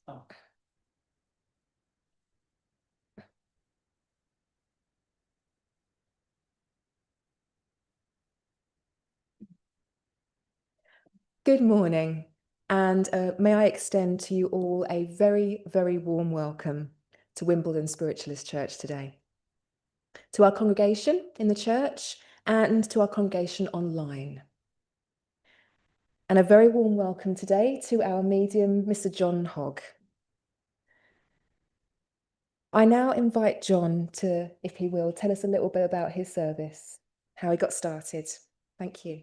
Oh. Good morning, and may I extend to you all a very, very warm welcome to Wimbledon Spiritualist Church today. To our congregation in the church and to our congregation online. And a very warm welcome today to our medium, Mr. John Hogg. I now invite John to, if he will, tell us a little bit about his service, how he got started. Thank you.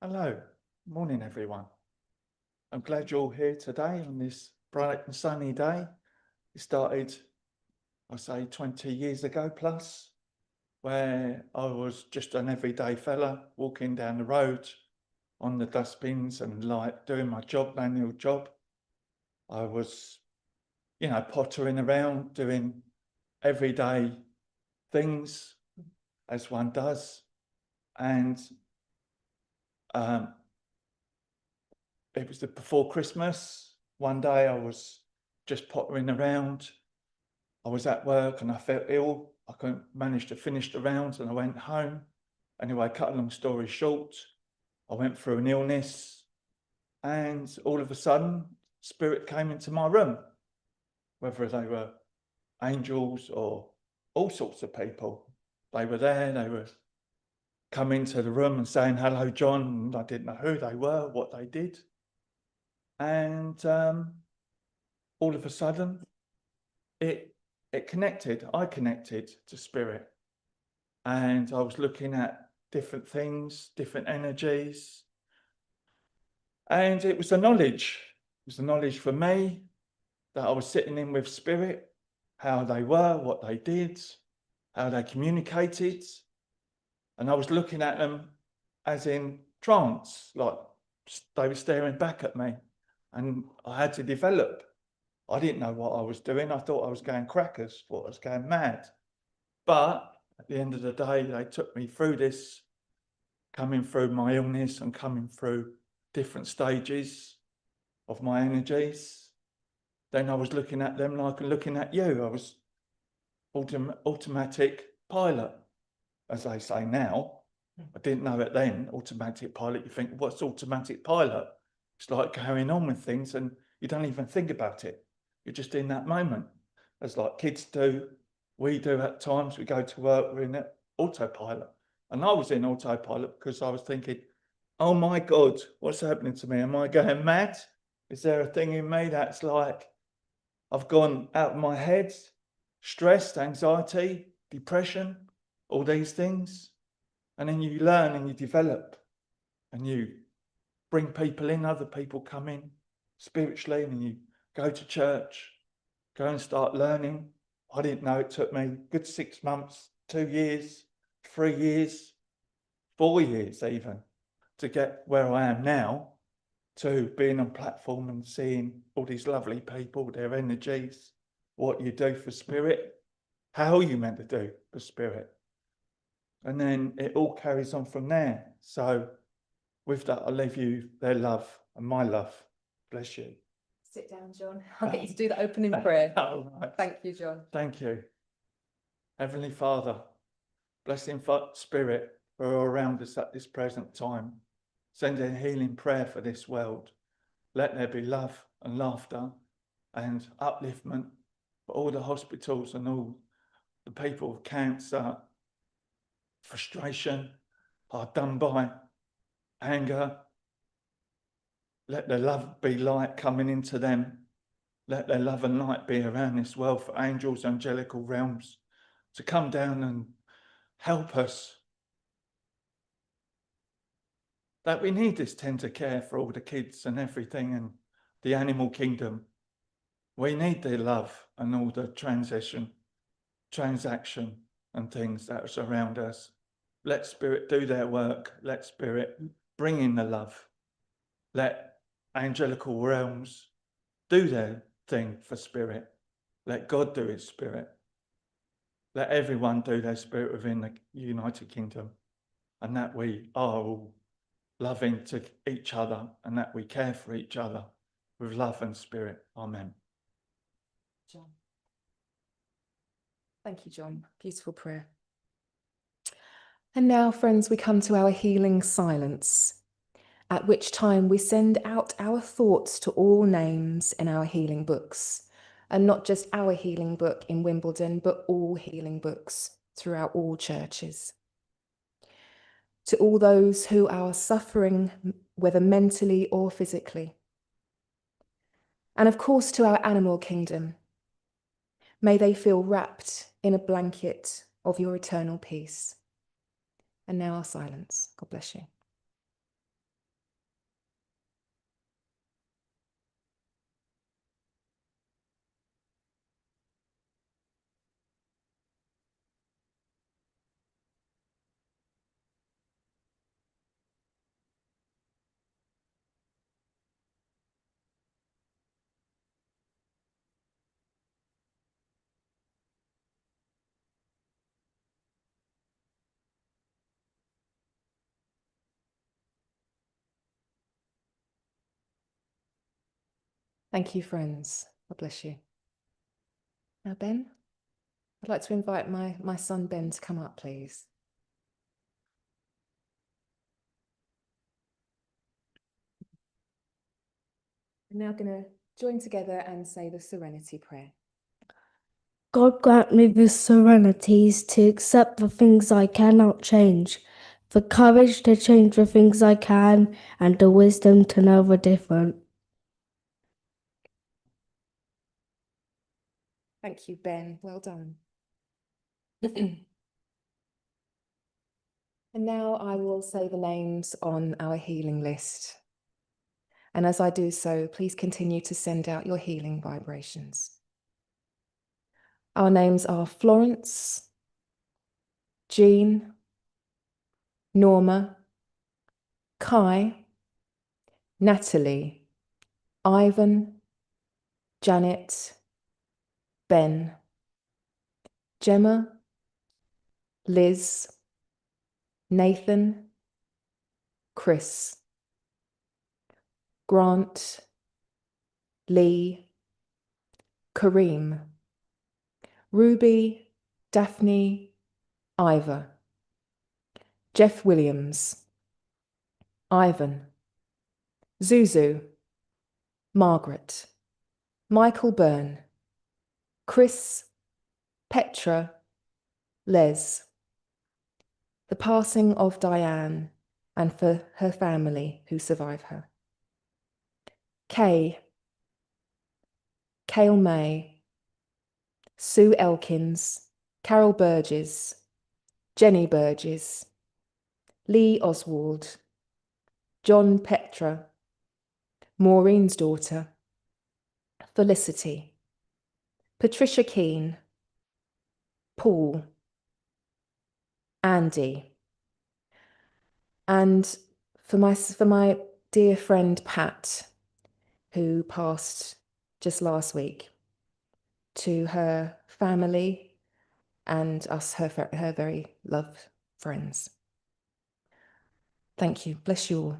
Hello, morning everyone. I'm glad you're all here today on this bright and sunny day. It started, I say, 20 years ago plus, where I was just an everyday fella walking down the road on the dustbins and like doing my job, manual job. I was, pottering around doing everyday things as one does. And it was before Christmas. One day I was just pottering around. I was at work and I felt ill. I couldn't manage to finish the rounds and I went home. Anyway, cut a long story short, I went through an illness and all of a sudden, spirit came into my room, whether they were angels or all sorts of people. They were there, they were coming to the room and saying, "Hello, John." And I didn't know who they were, what they did. And all of a sudden, it connected. I connected to spirit. And I was looking at different things, different energies. And it was the knowledge. It was the knowledge for me that I was sitting in with spirit, how they were, what they did, how they communicated. And I was looking at them as in trance, like they were staring back at me. And I had to develop. I didn't know what I was doing. I thought I was going crackers, thought I was going mad. But at the end of the day, they took me through this, coming through my illness and coming through different stages of my energies. Then I was looking at them like looking at you. I was automatic pilot, as they say now. I didn't know it then. Automatic pilot, you think, what's automatic pilot? It's like carrying on with things and you don't even think about it. You're just in that moment, as like kids do. We do at times. We go to work, we're in autopilot. And I was in autopilot because I was thinking, oh my God, what's happening to me? Am I going mad? Is there a thing in me that's like, I've gone out of my head, stressed, anxiety, depression, all these things. And then you learn and you develop and you bring people in, other people come in spiritually, and you go to church, go and start learning. I didn't know it took me a good 6 months, 2 years, 3 years, 4 years even to get where I am now, to being on platform and seeing all these lovely people, their energies, what you do for spirit, how you meant to do for spirit. And then it all carries on from there. So with that, I'll leave you their love and my love. Bless you. Sit down, John. I'll get you to do the opening prayer. Oh, right. Thank you, John. Thank you. Heavenly Father, blessing spirit who are around us at this present time. Send a healing prayer for this world. Let there be love and laughter and upliftment for all the hospitals and all the people with cancer, frustration, hard done by, anger. Let their love be light coming into them. Let their love and light be around this world for angels, angelical realms to come down and help us. That we need this tender care for all the kids and everything and the animal kingdom. We need their love and all the transaction and things that surround us. Let spirit do their work. Let spirit bring in the love. Let angelical realms do their thing for spirit. Let God do his spirit. Let everyone do their spirit within the United Kingdom, and that we are all loving to each other and that we care for each other with love and spirit. Amen. John. Thank you, John. Beautiful prayer. And now, friends, we come to our healing silence, at which time we send out our thoughts to all names in our healing books, and not just our healing book in Wimbledon, but all healing books throughout all churches. To all those who are suffering, whether mentally or physically. And of course, to our animal kingdom. May they feel wrapped in a blanket of your eternal peace. And now our silence. God bless you. Thank you, friends. God bless you. Now, Ben, I'd like to invite my son, Ben, to come up, please. We're now going to join together and say the Serenity Prayer. God grant me the serenities to accept the things I cannot change, the courage to change the things I can, and the wisdom to know the difference. Thank you, Ben. Well done. And now I will say the names on our healing list. And as I do so, please continue to send out your healing vibrations. Our names are Florence, Jean, Norma, Kai, Natalie, Ivan, Janet, Ben, Gemma, Liz, Nathan, Chris, Grant, Lee, Kareem, Ruby, Daphne, Ivor, Jeff Williams, Ivan, Zuzu, Margaret, Michael Byrne, Chris, Petra, Les, the passing of Diane and for her family who survive her. Kay, Kale May, Sue Elkins, Carol Burgess, Jenny Burgess, Lee Oswald, John Petra, Maureen's daughter, Felicity, Patricia Keane, Paul, Andy, and for my dear friend Pat, who passed just last week, to her family and us, her very loved friends. Thank you. Bless you all.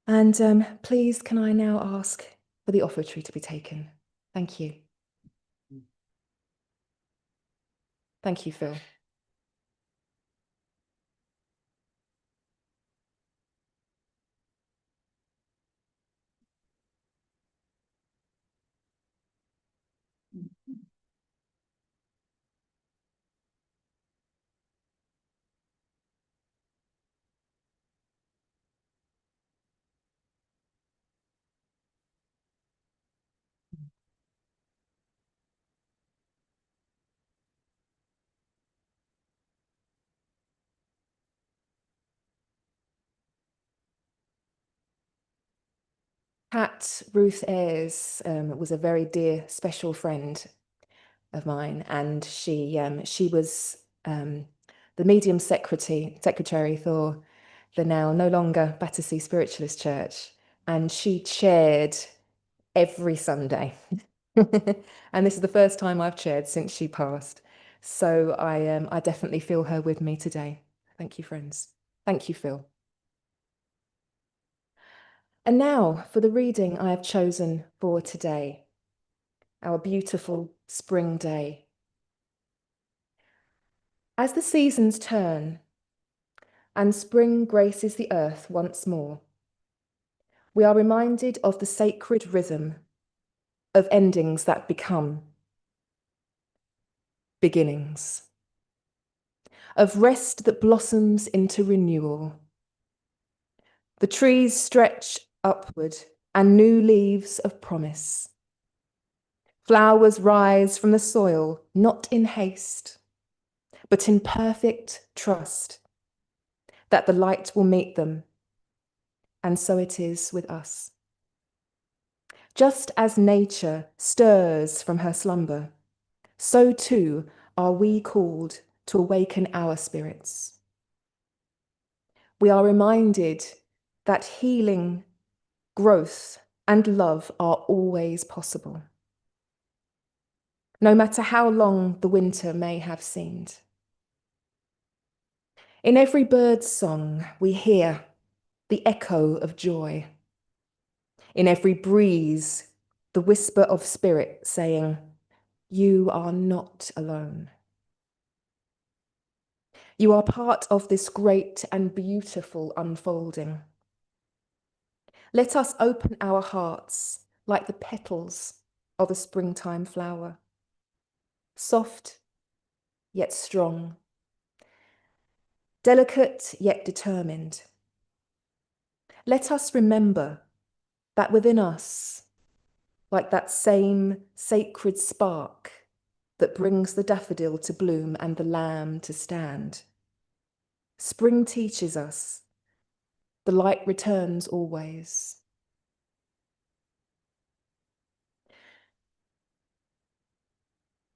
And please, can I now ask for the offertory to be taken? Thank you. Thank you, Phil. Pat Ruth Ayres was a very dear, special friend of mine, and she was the medium secretary for the now no longer Battersea Spiritualist Church, and she chaired every Sunday. And this is the first time I've chaired since she passed. So I definitely feel her with me today. Thank you, friends. Thank you, Phil. And now for the reading I have chosen for today, our beautiful spring day. As the seasons turn and spring graces the earth once more, we are reminded of the sacred rhythm of endings that become beginnings, of rest that blossoms into renewal. The trees stretch upward and new leaves of promise. Flowers rise from the soil, not in haste, but in perfect trust that the light will meet them. And so it is with us. Just as nature stirs from her slumber, so too are we called to awaken our spirits. We are reminded that healing, growth, and love are always possible, no matter how long the winter may have seemed. In every bird's song, we hear the echo of joy. In every breeze, the whisper of spirit saying, "You are not alone. You are part of this great and beautiful unfolding." Let us open our hearts like the petals of a springtime flower, soft yet strong, delicate yet determined. Let us remember that within us, like that same sacred spark that brings the daffodil to bloom and the lamb to stand, spring teaches us the light returns always.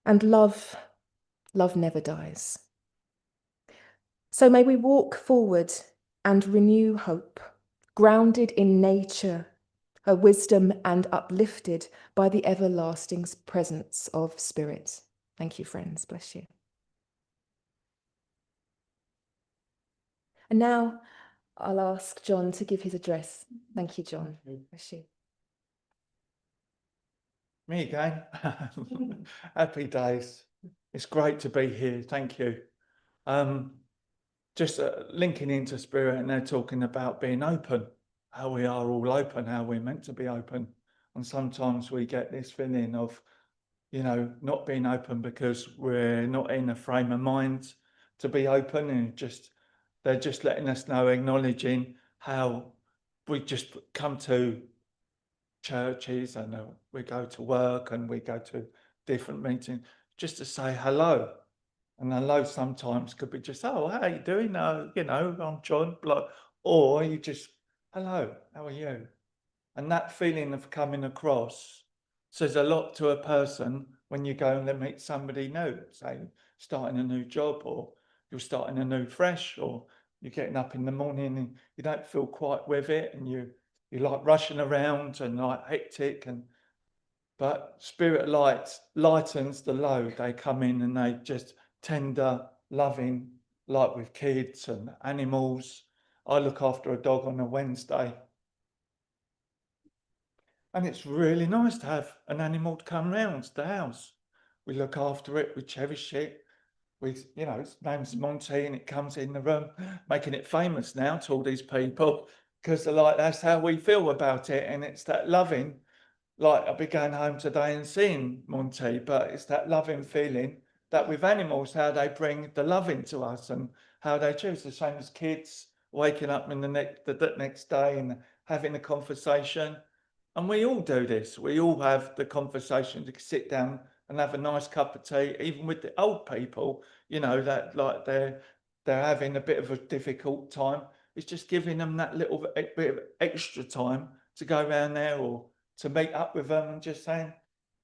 And love never dies. So may we walk forward and renew hope, grounded in nature, her wisdom, and uplifted by the everlasting presence of Spirit. Thank you, friends. Bless you. And now I'll ask John to give his address. Thank you, John. Bless you. Me again. Happy days. It's great to be here. Thank you. Just linking into Spirit, and they're talking about being open, how we are all open, how we're meant to be open. And sometimes we get this feeling of, not being open because we're not in a frame of mind to be open, and they're just letting us know, acknowledging how we just come to churches and we go to work and we go to different meetings just to say hello. And hello sometimes could be just, "Oh, how you doing? I'm John," or you just, "Hello, how are you?" And that feeling of coming across says a lot to a person when you go and meet somebody new, say starting a new job, or you're starting a new fresh, or you're getting up in the morning and you don't feel quite with it, and you're like rushing around and like hectic, but Spirit lightens the load. They come in and they just tender, loving, like with kids and animals. I look after a dog on a Wednesday, and it's really nice to have an animal to come round the house. We look after it, we cherish it. Its name's Monty, and it comes in the room, making it famous now to all these people, because that's how we feel about it. And it's that loving, like I'll be going home today and seeing Monty, but it's that loving feeling that with animals, how they bring the loving to us and how they choose. The same as kids waking up in the next day and having a conversation. And we all do this. We all have the conversation to sit down and have a nice cup of tea, even with the old people, that like they're having a bit of a difficult time. It's just giving them that little bit of extra time to go around there or to meet up with them and just saying,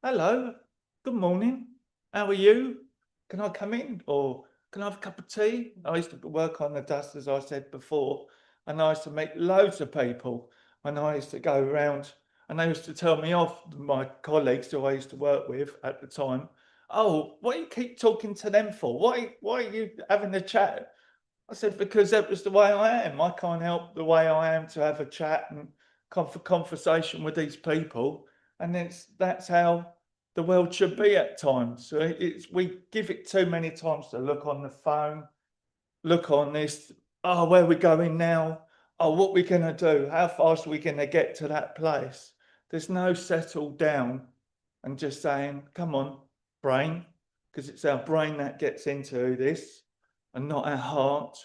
"Hello, good morning, how are you? Can I come in? Or can I have a cup of tea?" I used to work on the dust, as I said before, and I used to meet loads of people, and I used to go around, and they used to tell me off, my colleagues who I used to work with at the time, "Oh, what do you keep talking to them for? Why are you having a chat I said, because that was the way I am. I can't help the way I am to have a chat and conversation with these people. And that's how the world should be at times. So we give it too many times to look on the phone, look on this, oh, where are we going now? Oh, what are we going to do? How fast are we going to get to that place? There's no settle down and just saying, come on, brain, because it's our brain that gets into this and not our heart.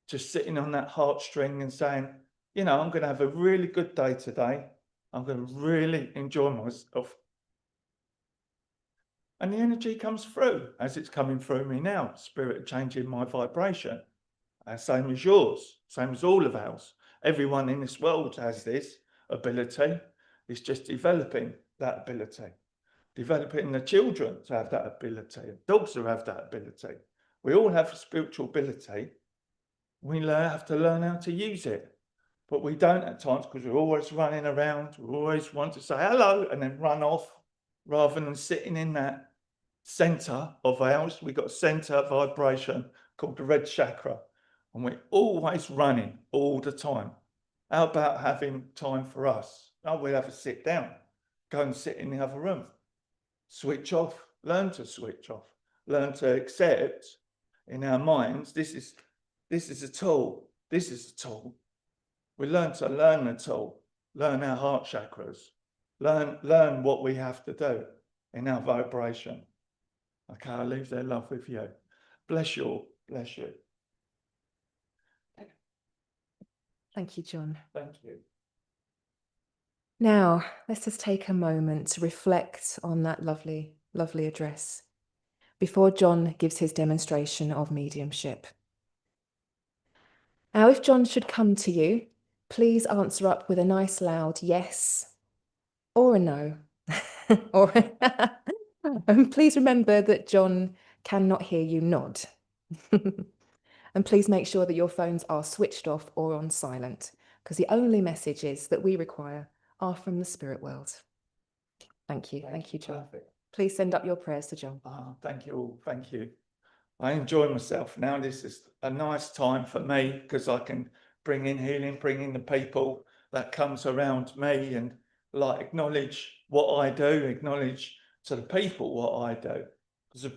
Just sitting on that heartstring and saying, you know, I'm going to have a really good day today. I'm going to really enjoy myself. And the energy comes through as it's coming through me now. Spirit changing my vibration. Same as yours, same as all of ours. Everyone in this world has this ability. It's just developing that ability. Developing the children to have that ability. Dogs to have that ability. We all have a spiritual ability. We have to learn how to use it. But we don't at times because we're always running around. We always want to say hello and then run off rather than sitting in that center of ours. We've got a center vibration called the red chakra. And we're always running all the time. How about having time for us? Oh, we'll have a sit down. Go and sit in the other room. Switch off. Learn to switch off. Learn to accept in our minds, this is a tool. This is a tool. We learn to learn the tool. Learn our heart chakras. Learn what we have to do in our vibration. Okay, I'll leave their love with you. Bless you all. Bless you. Thank you, John. Thank you. Now, let's just take a moment to reflect on that lovely, lovely address before John gives his demonstration of mediumship. Now, if John should come to you, please answer up with a nice loud yes or a no. And please remember that John cannot hear you nod. And please make sure that your phones are switched off or on silent, because the only messages that we require are from the spirit world. Thank you. Thank you, John. Perfect. Please send up your prayers to John. Oh, thank you all. Thank you. I enjoy myself now. This is a nice time for me because I can bring in healing, bring in the people that comes around me and like acknowledge what I do, acknowledge to the people what I do. Because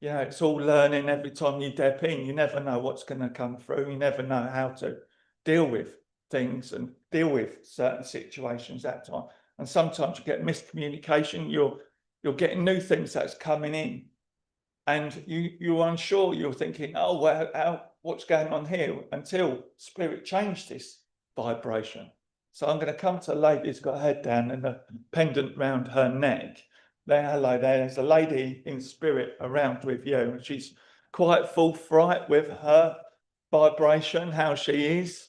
you know, it's all learning every time you step in. You never know what's going to come through. You never know how to deal with things and deal with certain situations at time. And sometimes you get miscommunication. You're getting new things that's coming in, and you're unsure. You're thinking, oh, well, what's going on here? Until spirit changed this vibration. So I'm going to come to a lady who's got her head down and a pendant round her neck. There, hello, there's a lady in spirit around with you, and she's quite forthright with her vibration, how she is.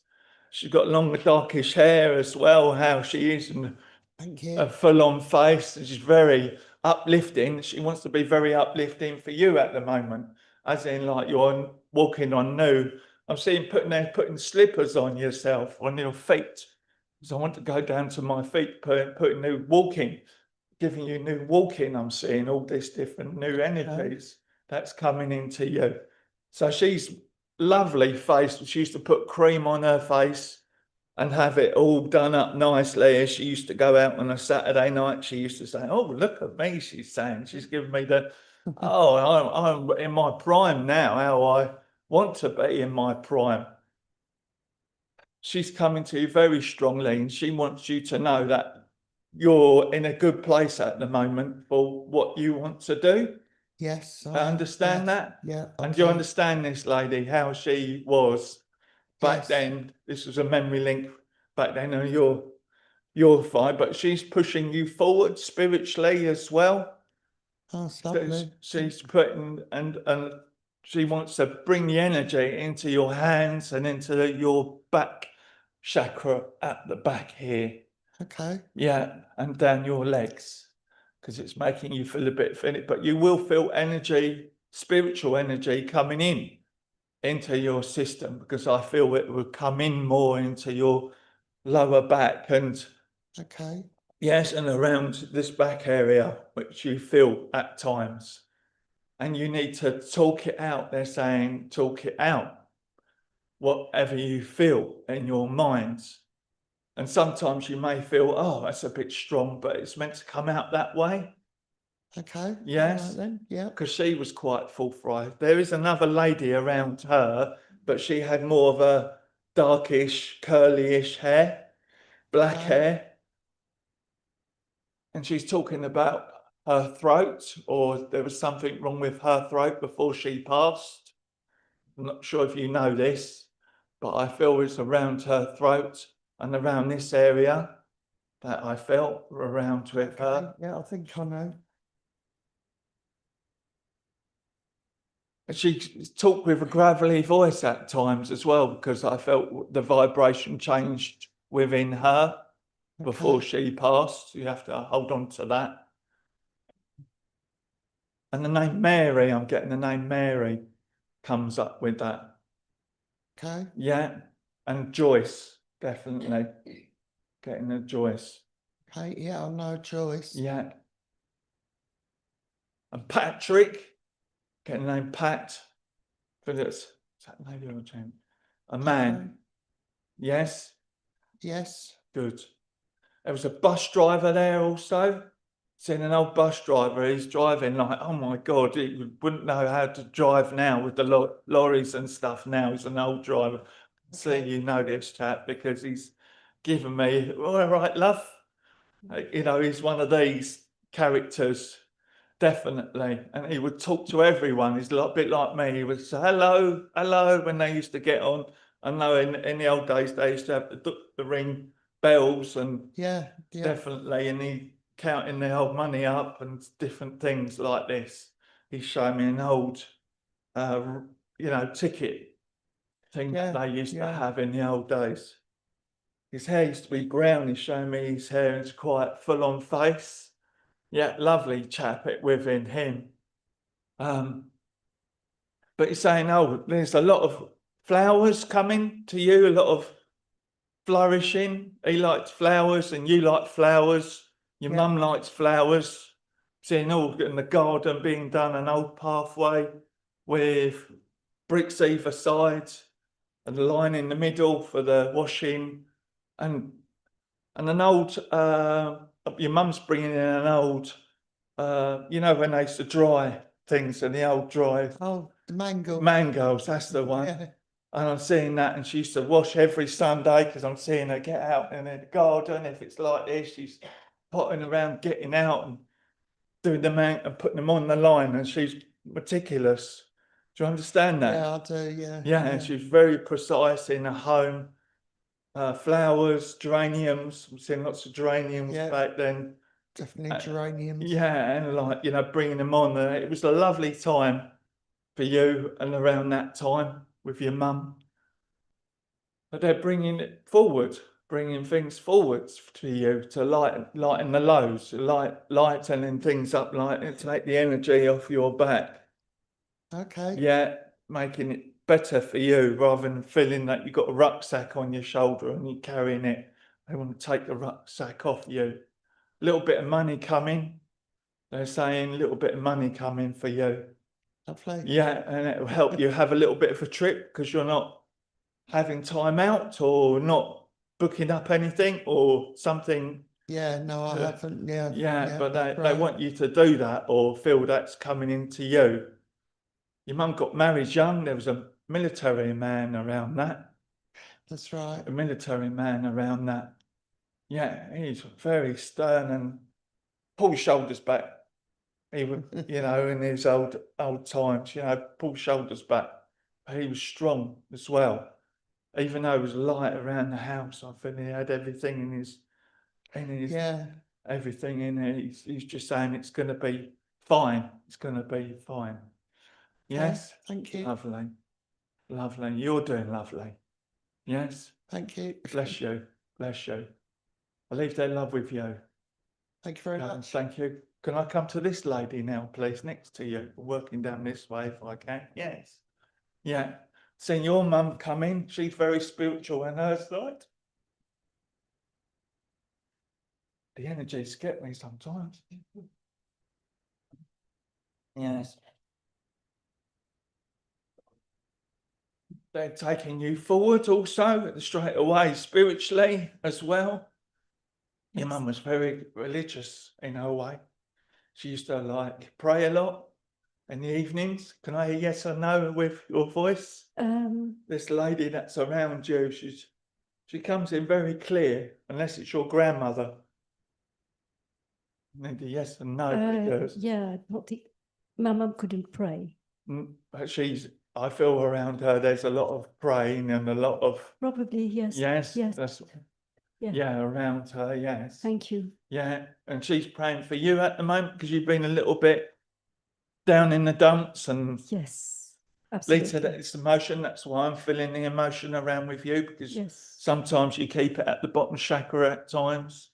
She's got long, darkish hair as well, how she is, and Thank you. a full-on face. She's very uplifting. She wants to be very uplifting for you at the moment, as in like you're walking on new. I'm seeing putting slippers on yourself, on your feet. So I want to go down to my feet, putting new walking. Giving you new walking. I'm seeing all this different new energies that's coming into you. So she's lovely face. She used to put cream on her face and have it all done up nicely. As she used to go out on a Saturday night, she used to say, oh, look at me, she's saying. She's giving me the, oh, I'm in my prime now, how I want to be in my prime. She's coming to you very strongly, and she wants you to know that you're in a good place at the moment for what you want to do. Yes. I understand that. Yeah. And you understand this lady, how she was back then. This was a memory link back then, and you're fine, but she's pushing you forward spiritually as well. Oh, lovely. She's putting and she wants to bring the energy into your hands and into your back chakra at the back here. Okay. Yeah, and down your legs, because it's making you feel a bit thin, but you will feel energy, spiritual energy coming into your system, because I feel it will come in more into your lower back and Okay. yes, and around this back area, which you feel at times. And you need to talk it out. They're saying, talk it out. whatever you feel in your mind. And sometimes you may feel, oh, that's a bit strong, but it's meant to come out that way. Okay. Yes. All right then. Yeah. Because she was quite forthright. There is another lady around her, but she had more of a darkish, curly-ish hair, black Okay. hair. And she's talking about her throat, or there was something wrong with her throat before she passed. I'm not sure if you know this, but I feel it's around her throat and around this area that I felt around with her. Yeah, I think I know. And she talked with a gravelly voice at times as well, because I felt the vibration changed within her before Okay. she passed. You have to hold on to that. And the name Mary, I'm getting the name Mary comes up with that. Okay. Yeah. And Joyce, definitely. Getting a Joyce. Okay. Yeah, I know Joyce. Yeah. And Patrick, getting the name Pat. Phillips. Is that a lady or a gent? A man. Yes. Yes. Good. There was a bus driver there also. Seen an old bus driver. He's driving like, oh my God, he wouldn't know how to drive now with the lorries and stuff now. He's an old driver. See, you know this chap because he's given me, all right, love. You know, he's one of these characters, definitely. And he would talk to everyone. He's a bit like me. He would say, hello, hello, when they used to get on. I know in the old days, they used to have the ring bells and Yeah. Yeah. definitely, and he counting the old money up and different things like this. He's showing me an old, ticket thing that they used to have in the old days. His hair used to be brown. He's showing me his hair, and it's quite full on face. Yeah, lovely chap within him. But he's saying, oh, there's a lot of flowers coming to you, a lot of flourishing. He likes flowers and you like flowers. Your mum likes flowers. Seeing all in the garden being done, an old pathway with bricks either side and a line in the middle for the washing, and an old, your mum's bringing in an old, when they used to dry things and the old dry Oh, the mango. mangoes, that's the one. Yeah. And I'm seeing that, and she used to wash every Sunday because I'm seeing her get out in the garden. If it's like this, she's potting around, getting out and doing the man and putting them on the line, and she's meticulous. Do you understand that? Yeah, I do. Yeah. Yeah, and she's very precise in her home. Flowers, geraniums. I'm seeing lots of geraniums back then. Definitely geraniums. Yeah, and bringing them on. It was a lovely time for you, and around that time with your mum. But they're bringing it forward, bringing things forwards to you to lighten the lows, lightening things up, to take the energy off your back. Okay. Yeah, making it better for you rather than feeling that you've got a rucksack on your shoulder and you're carrying it. They want to take the rucksack off you. A little bit of money coming. They're saying a little bit of money coming for you. Lovely. Yeah, and it will help you have a little bit of a trip because you're not having time out or not booking up anything or something. Yeah, no, I haven't. Yeah. Yeah, but they want you to do that or feel that's coming into you. Your mum got married young. There was a military man around that. That's right. A military man around that. Yeah, he's very stern and pull your shoulders back. He would, in his old times, pull shoulders back. But he was strong as well. Even though it was light around the house, I think he had everything in his everything in it. He's just saying it's going to be fine. It's going to be fine. Yes. Thank you. Lovely. Lovely. You're doing lovely. Yes. Thank you. Bless you. Bless you. I leave their love with you. Thank you very much. Thank you. Can I come to this lady now, please, next to you? Working down this way if I can. Yes. Yeah. Seeing your mum come in, she's very spiritual on her side. The energies get me sometimes. Yes. they're taking you forward also straight away spiritually as well. Your Yes. mum was very religious in her way. She used to like pray a lot in the evenings. Can I hear yes or no with your voice? This lady that's around you, she comes in very clear, unless it's your grandmother. Need a yes and no, because yeah, my mum couldn't pray. but I feel around her there's a lot of praying and a lot of Probably, yes. yes, Yes. that's Yeah. yeah, around her, yes. Thank you. Yeah, and she's praying for you at the moment because you've been a little bit down in the dumps and Yes. Lita, Absolutely. it's emotion. That's why I'm feeling the emotion around with you, because Yes. sometimes you keep it at the bottom chakra at times,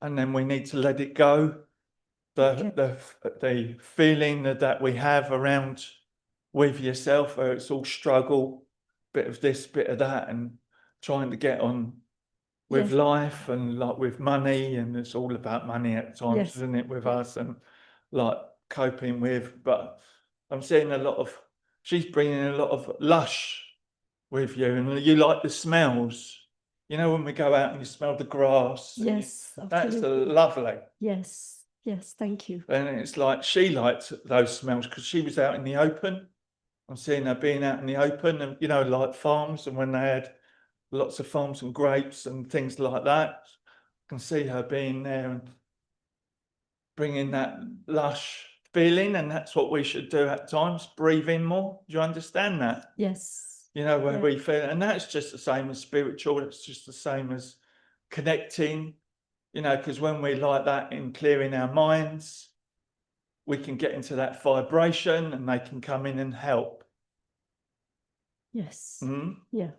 and then we need to let it go. The feeling that we have around with yourself, where it's all struggle, bit of this, bit of that, and trying to get on with Yes. life and like with money, and it's all about money at times, Yes. isn't it, with us, and like coping with. But I'm seeing she's bringing a lot of lush with you, and you like the smells. You know, when we go out and you smell the grass. Yes. That's Absolutely. lovely. Yes. Yes. Thank you. And it's like she liked those smells because she was out in the open. I'm seeing her being out in the open, and you know, like farms, and when they had lots of farms and grapes and things like that, I can see her being there and bringing that lush feeling, and that's what we should do at times. Breathe in more. Do you understand that? Yes. You know, where Yeah. we feel, and that's just the same as spiritual. It's just the same as connecting. You know, because when we like that in clearing our minds, we can get into that vibration, and they can come in and help. Yes. Mhm. Yeah.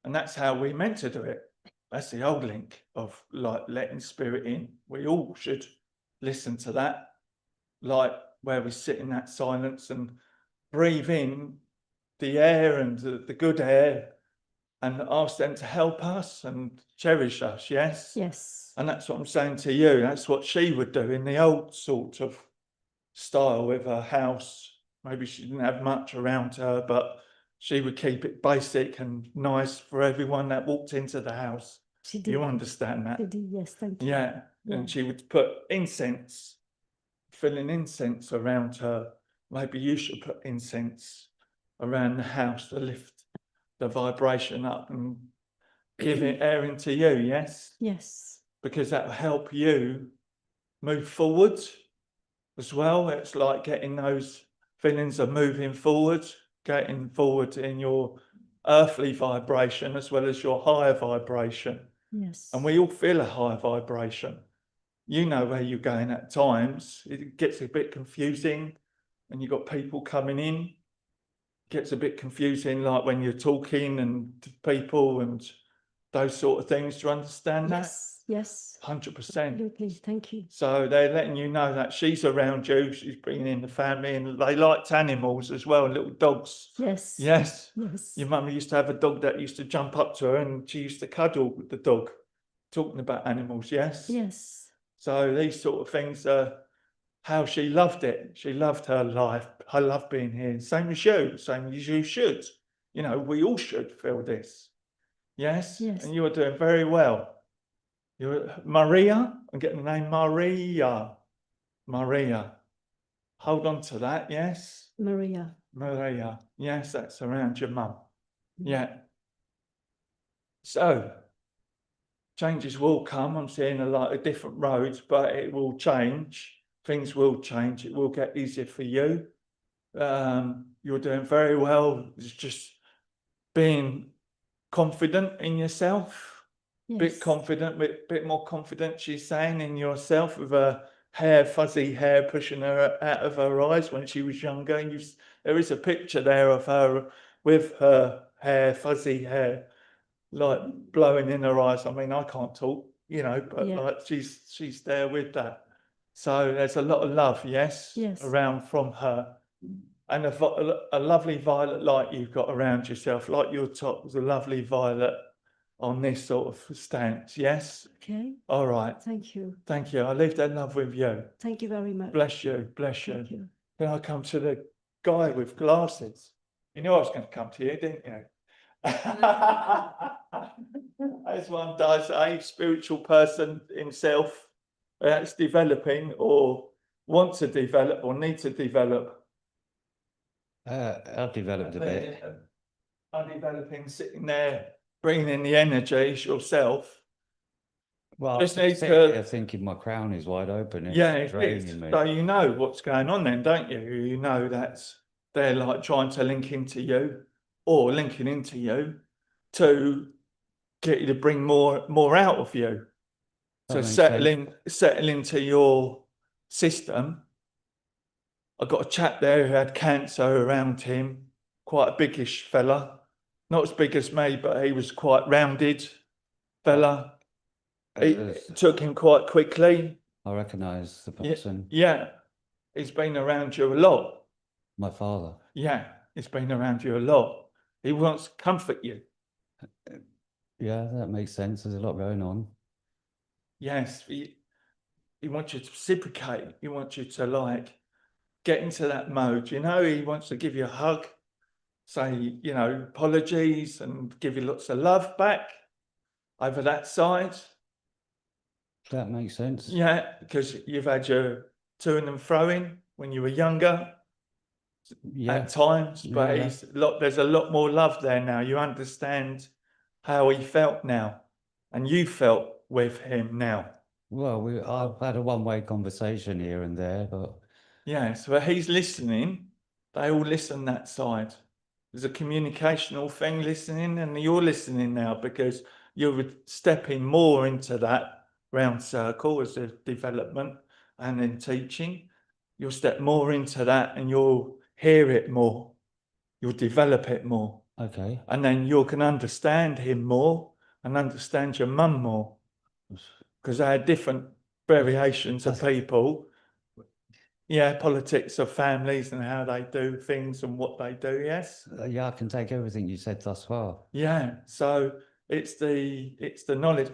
And that's how we're meant to do it. That's the old link of like letting spirit in. We all should listen to that, like where we sit in that silence and breathe in the air and the good air, and ask them to help us and cherish us. Yes. Yes. And that's what I'm saying to you. That's what she would do in the old sort of style with her house. Maybe she didn't have much around her, but she would keep it basic and nice for everyone that walked into the house. She did. You understand that? She did. Yes. Thank you. Yeah. Yeah. And she would put incense, filling incense around her. Maybe you should put incense around the house to lift the vibration up and give it air into you, yes? Yes. Because that will help you move forward as well. It's like getting those feelings of moving forward, getting forward in your earthly vibration as well as your higher vibration. Yes. And we all feel a higher vibration. You know where you're going at times. It gets a bit confusing, and you've got people coming in. It gets a bit confusing, like when you're talking and to people and those sort of things. Do you understand that? Yes. Yes. 100%. Absolutely. Thank you. So they're letting you know that she's around you. She's bringing in the family, and they liked animals as well, little dogs. Yes. Yes. Yes. Your mum used to have a dog that used to jump up to her, and she used to cuddle with the dog. Talking about animals, yes? Yes. So these sort of things are how she loved it. She loved her life. I love being here. Same as you should. You know, we all should feel this. Yes? Yes. And you are doing very well. You're Maria. I'm getting the name Maria. Maria. Hold on to that, yes? Maria. Maria. Yes, that's around your mum. Yeah. So changes will come. I'm seeing a lot of different roads, but it will change. Things will change. It will get easier for you. You're doing very well. It's just being confident in yourself. Yes. Bit more confident, she's saying, in yourself, with her hair, fuzzy hair pushing her out of her eyes when she was younger. And there is a picture there of her with her hair, fuzzy hair, like blowing in her eyes. I mean, I can't talk, you know, but Yeah. like she's there with that. So there's a lot of love, yes, Yes. around from her. And a lovely violet light you've got around yourself, like your top was a lovely violet on this sort of stance, yes? Okay. All right. Thank you. Thank you. I leave that love with you. Thank you very much. Bless you. Bless you. Thank you. Then I come to the guy with glasses. You knew I was going to come to you, didn't you? As one does, a spiritual person himself that's developing or wants to develop or needs to develop. I've developed a bit. Are developing, sitting there, bringing in the energies yourself. Well, Just I'm need sitting to- here thinking my crown is wide open. It's Yeah, it draining is. me. So you know what's going on then, don't you? You know that's they're like trying to link into you or linking into you to get you to bring more out of you. That To makes settle into your system. I got a chap there who had cancer around him, quite a biggish fella, not as big as me, but he was quite rounded fella. It took him quite quickly. I recognise the Yeah, person. yeah, he's been around you a lot. My father. Yeah, he's been around you a lot. He wants to comfort you. Yeah, that makes sense. There's a lot going on. Yes, he wants you to reciprocate. He wants you to like get into that mode. You know, he wants to give you a hug, say, you know, apologies and give you lots of love back over that side. That makes sense. Yeah, because you've had your to and fro-in when you were younger Yeah. at times, but Yeah. there's a lot more love there now. You understand how he felt now, and you felt with him now. Well, I've had a one-way conversation here and there, but Yes, but he's listening. They all listen that side. There's a communicational thing listening, and you're listening now because you're stepping more into that round circle as a development and in teaching. You'll step more into that and you'll hear it more. You'll develop it more. okay. And then you can understand him more and understand your mum more. Because they had different variations of people. Yeah, politics of families and how they do things and what they do, yes? Yeah, I can take everything you said thus far. Yeah, so it's the knowledge.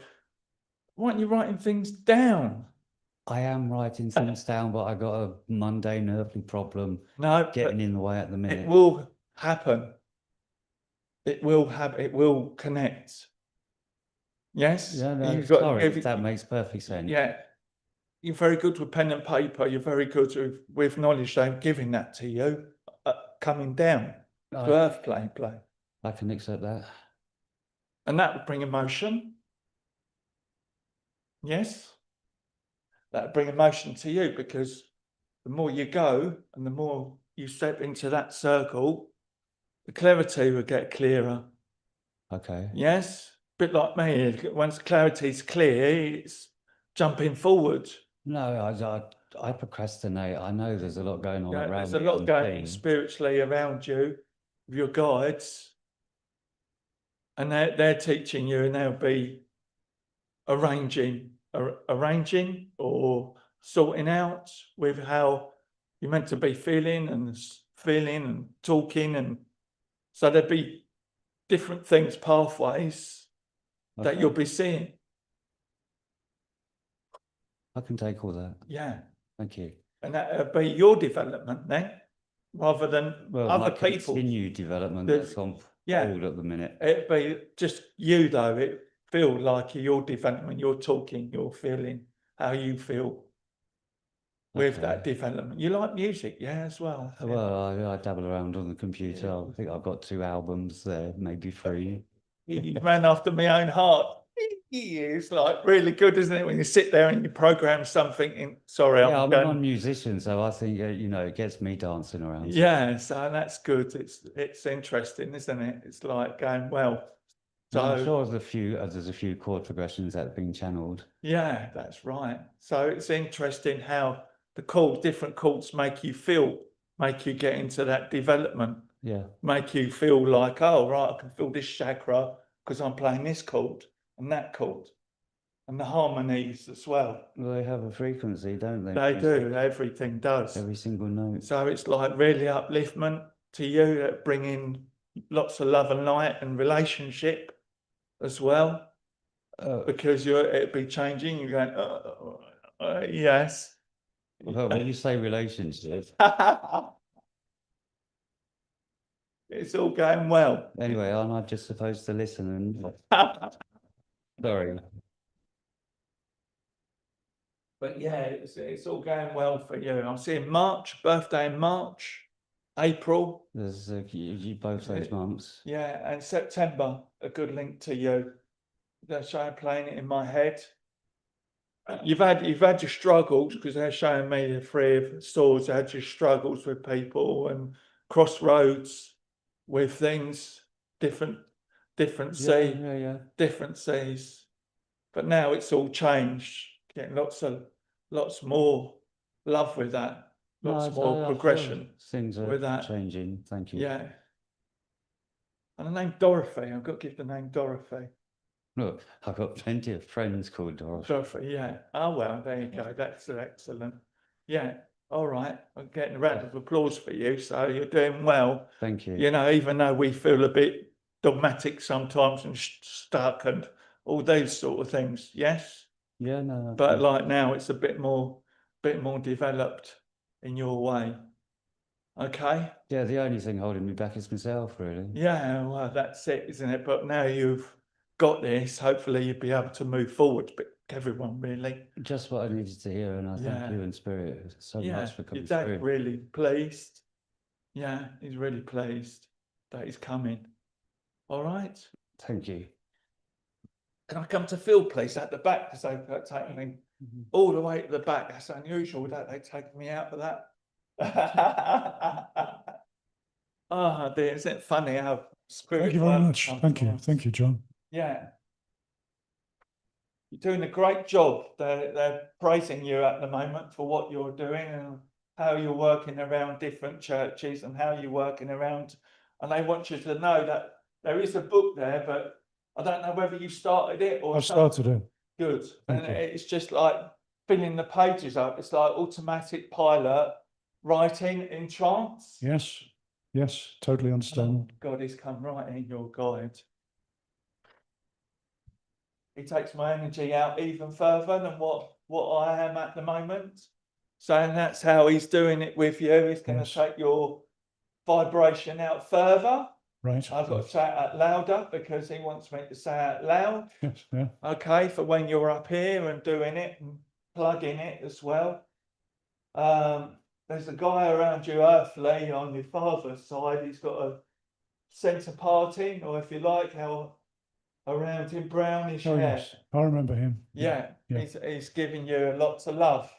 Why aren't you writing things down? I am writing things down, but I got a mundane earthly problem No, getting in the way at the it minute. will happen. It will happen. It will connect. Yes? Yeah, no, You've got sorry, every- that makes perfect sense. Yeah. You're very good with pen and paper. You're very good with knowledge. They're giving that to you, coming down to I, earth plane. I can accept that. And that would bring emotion. Yes? That would bring emotion to you because the more you go and the more you step into that circle, the clarity will get clearer. Okay. Yes? A bit like me. Once clarity's clear, it's jumping forward. No, I procrastinate. I know there's a lot going on Yeah, around there's a me lot on going things. spiritually around you, with your guides, and they're teaching you, and they'll be arranging or sorting out with how you're meant to be feeling and talking, and so there'll be different things, pathways that Okay. you'll be seeing. I can take all that. Yeah, Thank you. and that'll be your development then, rather than Well, other my people. continued development There's- that's on yeah. hold at the minute. It'd be just you though. It feel like your development, you're talking, you're feeling how you feel with that Okay. development. You like music, yeah, as well. Yeah. Well, I dabble around on the computer. I think I've got 2 albums there, maybe 3. You ran after my own heart. It's like really good, isn't it? When you sit there and you program something in, sorry, Yeah, I'm a going, non-musician, so I think, it gets me dancing around. yeah, so that's good. It's interesting, isn't it? It's like going, well, And I'm so sure there's a few chord progressions that have been channeled. yeah, that's right. So it's interesting how different chords make you get into that development, Yeah. make you feel like, oh, right, I can feel this chakra because I'm playing this chord and that chord and the harmonies as well. Well, they have a frequency, don't they? They Music, do, everything does. every single note. So it's like really upliftment to you, bringing lots of love and light and relationship as well. Because it'd be changing. You're going, yes. Well, when you say relationship, It's all going well. Anyway, aren't I just supposed to listen and, sorry. But yeah, it's all going well for you. I'm seeing March, birthday in March, April. There's you both those months. Yeah, and September, a good link to you. They're showing playing it in my head. You've had your struggles, because they're showing me the three of swords. Had your struggles with people and crossroads with things, different sea, Yeah. different seas. But now it's all changed. Getting lots more love with that. Lots No, more I feel progression things are with that. changing. Thank you. Yeah. And the name Dorothy, I've got to give the name Dorothy. Look, I've got plenty of friends called Dorothy. Dorothy, yeah. Oh, well, there you go. That's excellent. Yeah. All right. I'm getting a round of applause for you. So you're doing well. Thank you. You know, even though we feel a bit dogmatic sometimes and stuck and all those sort of things. Yes. Yeah, no. But like now it's a bit more developed in your way. Okay. Yeah, the only thing holding me back is myself, really. Yeah, well, that's it, isn't it? But now you've got this, hopefully you'll be able to move forward. But everyone really. Just what I needed to hear, and I thank you and Spirit so much for Your coming dad's through. really pleased. Yeah, he's really pleased that he's coming. All right. Thank you. Can I come to Phil, please, at the back? Because they've taken me all the way to the back. That's unusual that they take me out of that. Oh dear, isn't it funny how spirit Thank you very works much. Thank you. sometimes? Thank you, John. Yeah. You're doing a great job. They're praising you at the moment for what you're doing and how you're working around different churches and how you're working around. And they want you to know that there is a book there, but I don't know whether you started it or I've started it. Good. Thank And you. it's just like filling the pages up. It's like automatic pilot writing in trance. Yes. Yes. Totally understand. Oh, God, he's come right in your guide. He takes my energy out even further than what I am at the moment. So and that's how he's doing it with you. He's going Yes. to take your vibration out further. Right. I've got to say it out louder because he wants me to say it out loud. Yes. Yeah. Okay, for when you're up here and doing it and plugging it as well. There's a guy around you earthly on your father's side. He's got a centre parting, or if you like, how around him brownish Oh, hair. yes. I remember him. Yeah, Yeah. he's giving you lots of love.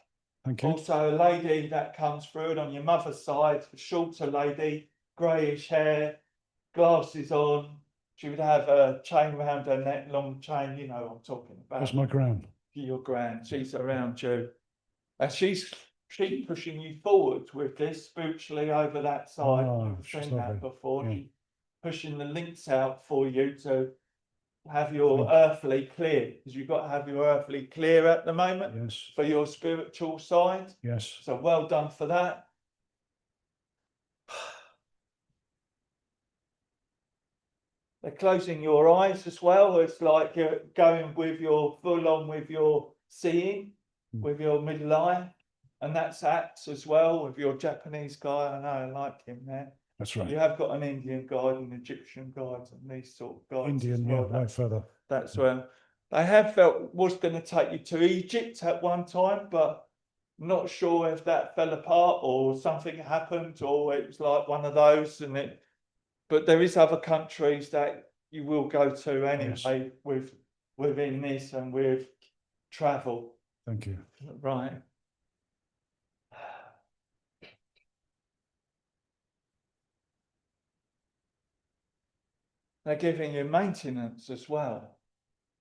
Thank you. Also, a lady that comes through and on your mother's side, a shorter lady, greyish hair, glasses on. She would have a chain around her neck, long chain, you know what I'm talking about. That's my gran. Your gran, she's around you. And she's pushing you forward with this spiritually over that side. Oh, I've she's seen that lovely. before. Yeah. She's pushing the links out for you to have your Thank earthly clear, because you've got to have your earthly clear at the moment Yes. for your spiritual side. Yes. So well done for that. They're closing your eyes as well. It's like you're going with your full on with your seeing, with your middle eye. And that's acts as well with your Japanese guy. I know, I like him there. That's right. You have got an Indian guide, an Egyptian guide, and these sort of guides. Indian, as yeah, well. right further. That's where they have felt was going to take you to Egypt at one time, but not sure if that fell apart or something happened or it was like one of those. But there is other countries that you will go to anyway within this and with travel. Thank you. Right. They're giving you maintenance as well.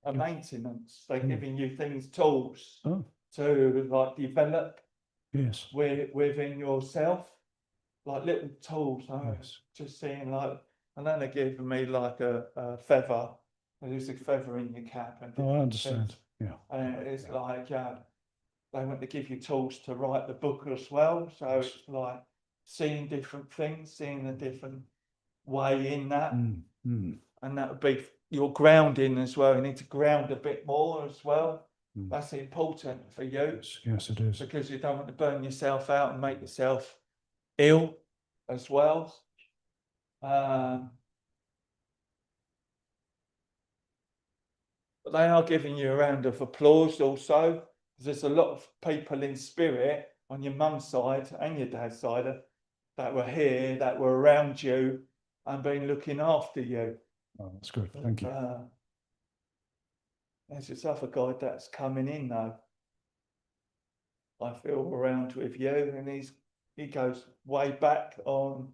A Yeah. maintenance. They're Mm. giving you things, tools Oh, to like develop yes. within yourself, like little tools. Yes. Just seeing like, and then they're giving me like a feather. There's a feather in your cap, and Oh, I different understand. things. Yeah. And it's like, they want to give you tools to write the book as well. So Yes. it's like seeing different things, seeing a different way in that. And that would be your grounding as well. You need to ground a bit more as well. That's important for you. Yes. Yes, it is. Because you don't want to burn yourself out and make yourself ill as well. But they are giving you a round of applause also, because there's a lot of people in spirit on your mum's side and your dad's side that were here, that were around you and been looking after you. Oh, that's good. Thank you. There's this other guy that's coming in though. I feel around with you, and he goes way back on.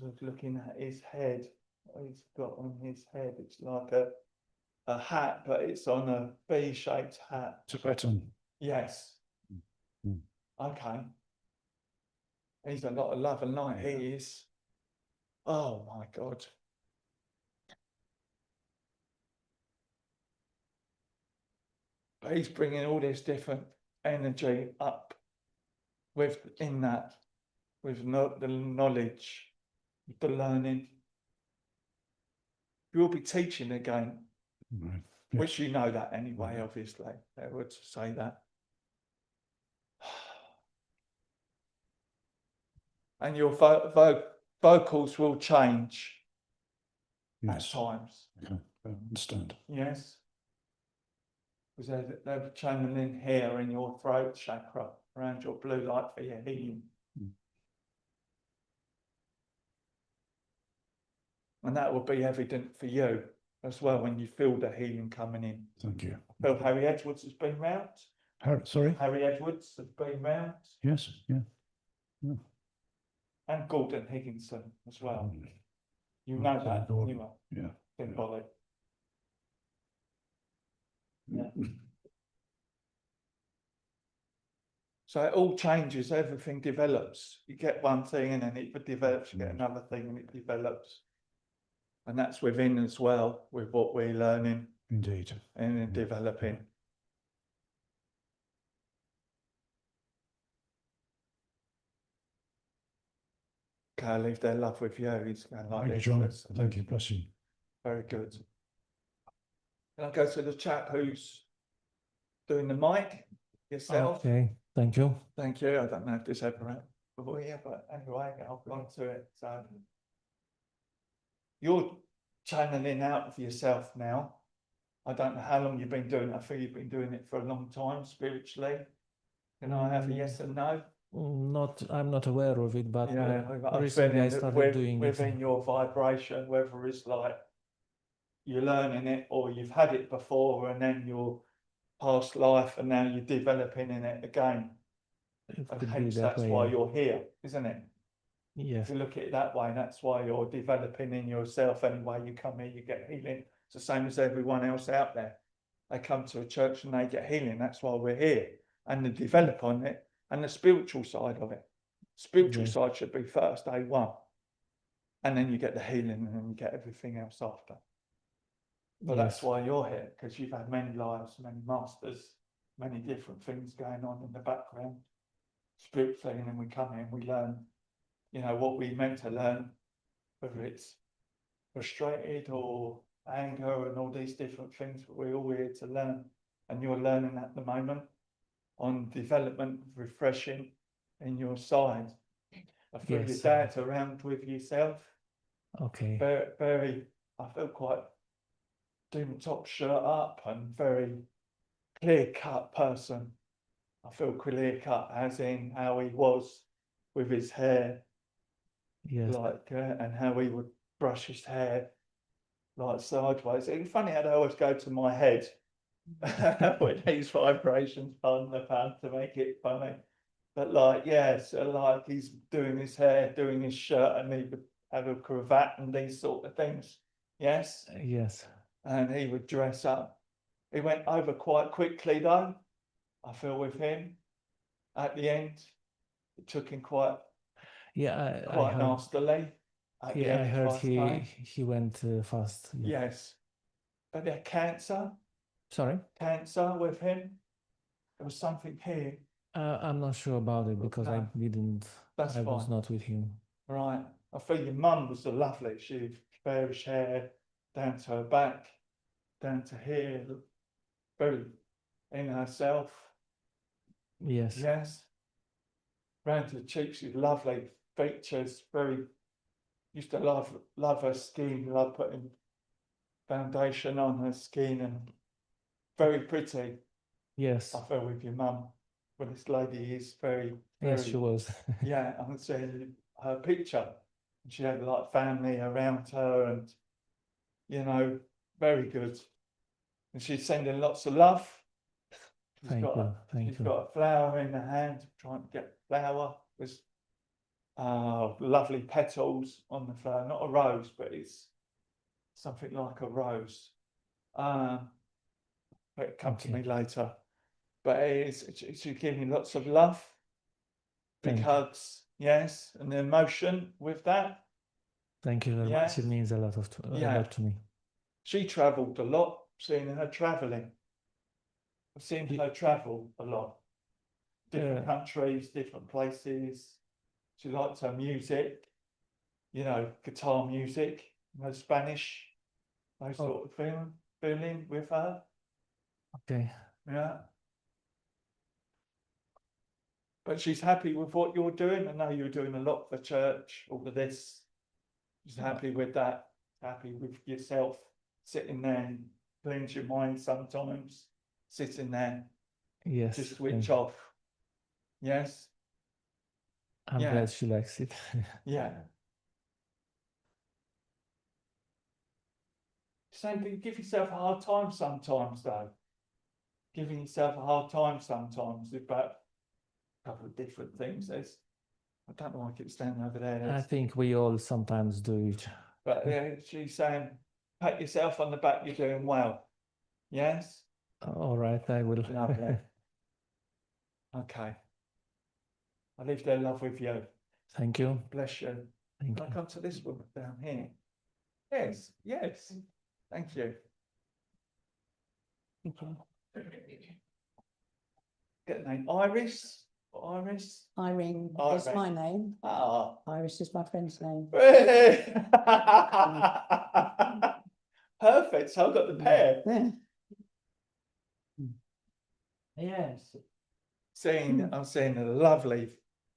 Just looking at his head, what he's got on his head. It's like a hat, but it's on a V-shaped hat. Tibetan. Yes. Mm. Okay. He's a lot of love and light. He is. Oh my God. But he's bringing all this different energy up within that, with the knowledge, the learning. You'll be teaching again, Right. which you know that anyway, obviously. They would say that. And your vocals will change at Yes. times. Okay. I understand. Yes. Because they're channeling here in your throat chakra, around your blue light for your healing. Mm. And that will be evident for you as well when you feel the healing coming in. Thank you. Phil Harry Edwards has been round. Sorry? Harry Edwards has been round. Yes. Yeah. And Gordon Higginson as well. Mm. You know Okay, that, Gordon. you are, Yeah. symbolic. Yeah. So it all changes, everything develops. You get one thing and then it develops, you get another thing and it develops. And that's within as well, with what we're learning Indeed. and Yeah. developing. Okay, I'll leave their love with you. He's going like Thank you, this. John. Let's- Thank you. Bless you. Very good. Can I go to the chap who's doing the mic? Yourself? Okay, thank you. Thank you. I don't know if this ever happened before here, but anyway, I'll go on to it. So you're channeling out of yourself now. I don't know how long you've been doing it. I feel you've been doing it for a long time spiritually. Can I have a yes and no? I'm not aware of it, but Yeah, I'm recently I feeling that started doing it. within your vibration, whether it's like you're learning it or you've had it before and then your past life and now you're developing in it again. It And could be hence that that's way, why yeah. you're here, isn't it? Yes, If you look at it that way, that's why you're developing in yourself anyway. You come here, you get healing. It's the same as everyone else out there. They come to a church and they get healing. That's why we're here. And they develop on it and the spiritual side of it. Spiritual Yes. side should be first, A1. And then you get the healing and then you get everything else after. But that's yes, why you're here, because you've had many lives, many masters, many different things going on in the background, spiritually, and then we come in, we learn, you know, what we meant to learn, whether it's frustrated or anger and all these different things, but we're all here to learn. And you're learning at the moment on development, refreshing in your side. I feel your Yes. dad's around with yourself. okay, Very, I feel quite dim top shirt up and very clear cut person. I feel clear cut as in how he was with his hair, yes, like, and how he would brush his hair like sideways. It's funny how they always go to my head with these vibrations, pardon the pun, to make it funny. But like, yeah, so like he's doing his hair, doing his shirt, and he would have a cravat and these sort of things. Yes. yes, And he would dress up. He went over quite quickly though, I feel, with him. At the end, it took him quite yeah, I heard, nastily. At the yeah, I end, heard last time. he went fast. Yeah. Yes. But they had cancer with him. There was something here. I'm not sure about it because I No, didn't, that's I was fine. not with him. Right. I feel your mum was so lovely. She had fairish hair down to her back, down to here, very in herself. Yes, Yes. round to the cheeks, she's lovely features, used to love her skin, love putting foundation on her skin, and very pretty. Yes. I fell with your mum. Well, this lady is very, Yes, she was. yeah, I'm seeing her picture. She had like family around her, and very good. And she's sending lots of love. Thank you. Thank She's you. got a flower in her hand, trying to get the flower. There's lovely petals on the flower, not a rose, but it's something like a rose. But it'll come to me later. But she's giving lots of love, big Thank you. hugs, yes, and the emotion with that. Thank you very much. It Yes. means a lot to me. She travelled a lot, seeing her travelling. I've seen her travel a lot. Different countries, different places. She likes her music, guitar music, Spanish, those sort of feeling with her. Okay. Yeah. But she's happy with what you're doing. I know you're doing a lot for church, all of this. She's happy with that, happy with yourself, sitting there and cleanse your mind sometimes, sitting there, Yes. to switch off. Yes? I'm Yeah. glad she likes it. Yeah. Same thing, give yourself a hard time sometimes, though. Giving yourself a hard time sometimes about a couple of different things. I don't know why I keep standing over there. I think we all sometimes do it. But she's saying, pat yourself on the back, you're doing well. Yes? All right, I will. Lovely. Okay. I leave their love with you. Thank you. Bless you. Thank Can I you. come to this woman down here? Yes, yes. Thank you. Get the name Iris? Iris? Irene is Irene. my name. Ah. Iris is my friend's name. Really? Perfect. So I've got the pair. Yeah. Yes. I'm seeing the lovely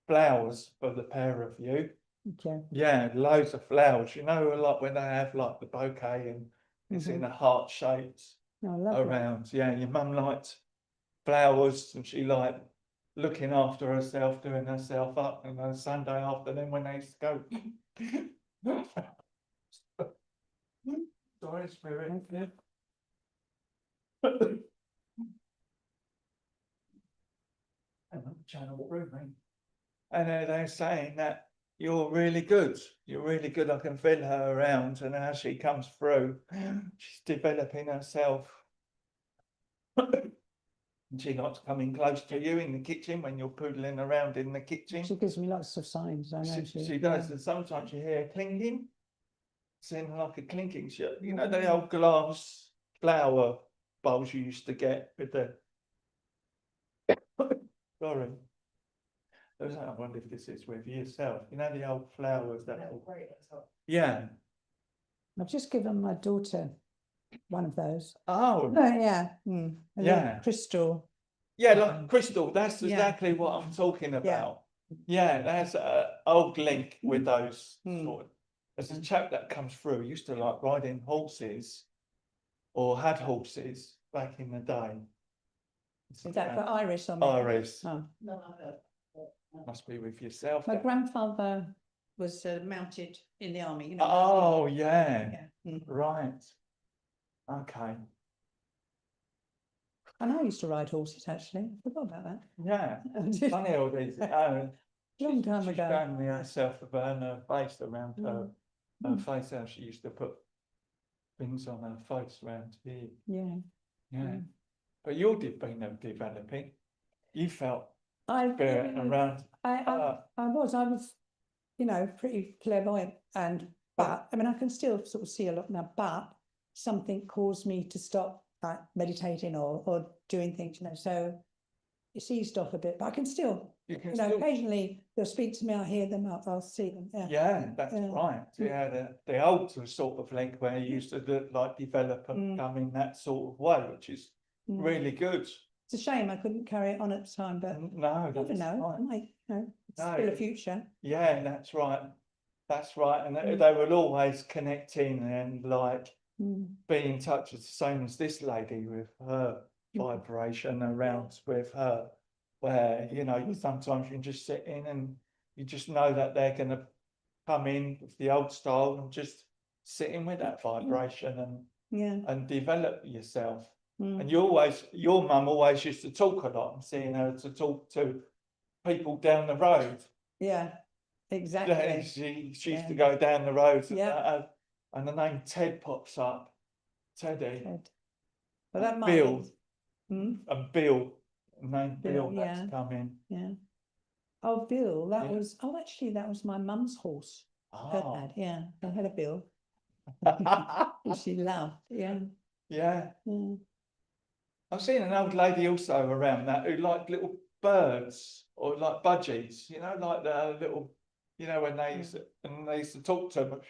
flowers for the pair of you. Okay. Yeah, loads of flowers. Like when they have like the bouquet and it's in a heart shaped Oh, lovely. around. Yeah, your mum liked flowers and she liked looking after herself, doing herself up on a Sunday afternoon when they used to go. Sorry, Spirit. Channel through me. And they're saying that you're really good. You're really good. I can feel her around, and as she comes through, she's developing herself. And she likes coming close to you in the kitchen when you're poodling around in the kitchen. She gives me lots of signs. I know She does, and sometimes you hear clinking. Seems like a clinking shit. You know the old glass flower bowls you used to get with the. Sorry. I wonder if this is with yourself. You know the old flowers that. Yeah. I've just given my daughter one of those. Oh. Yeah. A little crystal. Yeah, like crystal. That's Yeah. exactly what I'm talking about. Yeah, that's an old link with those sort of. There's a chap that comes through, used to like riding horses or had horses back in the day. Is that for Iris or me? Iris. Oh. Must be with yourself. My grandfather was mounted in the army. Oh, yeah. Yeah. Right. Okay. And I used to ride horses, actually. I forgot about that. Yeah. Funny all these. Long time ago. Showing me herself with her face around her face, how she used to put things on her face around here. Yeah. Yeah. But you're been developing. You felt I spirit around. was, pretty clairvoyant but I mean, I can still sort of see a lot now, but something caused me to stop like meditating or doing things, so it's eased off a bit, but I can still, occasionally they'll speak to me, I'll hear them, I'll see them. Yeah, that's right. Yeah, the old sort of link where you used to develop and come in that sort of way, which is really good. It's a shame I couldn't carry it on at the time, but No, you never that's know. right. I might, No, Still a future. yeah, that's right. That's right. And Mm. they will always connecting and like Mm. be in touch with the same as this lady with her vibration around with her, where, you know, sometimes you can just sit in and you just know that they're going to come in with the old style and just sit in with that vibration Yeah. and develop yourself. Mm. And your mum always used to talk a lot. I'm seeing her to talk to people down the road. Yeah. Yeah, Exactly. she used to go down the road. Yeah. And the name Ted pops up. Teddy. Good. Well, that might Bill. Hmm? And Bill. Name Bill, Bill that's yeah. come in. Yeah. Oh, Bill, that Yeah. was, oh, actually, that was my mum's horse. Her Oh. dad, yeah. I had a Bill, which she loved, yeah. Yeah. Yeah. I've seen an old lady also around that who liked little birds or like budgies, you know, like the little, you know, when they used to talk to them,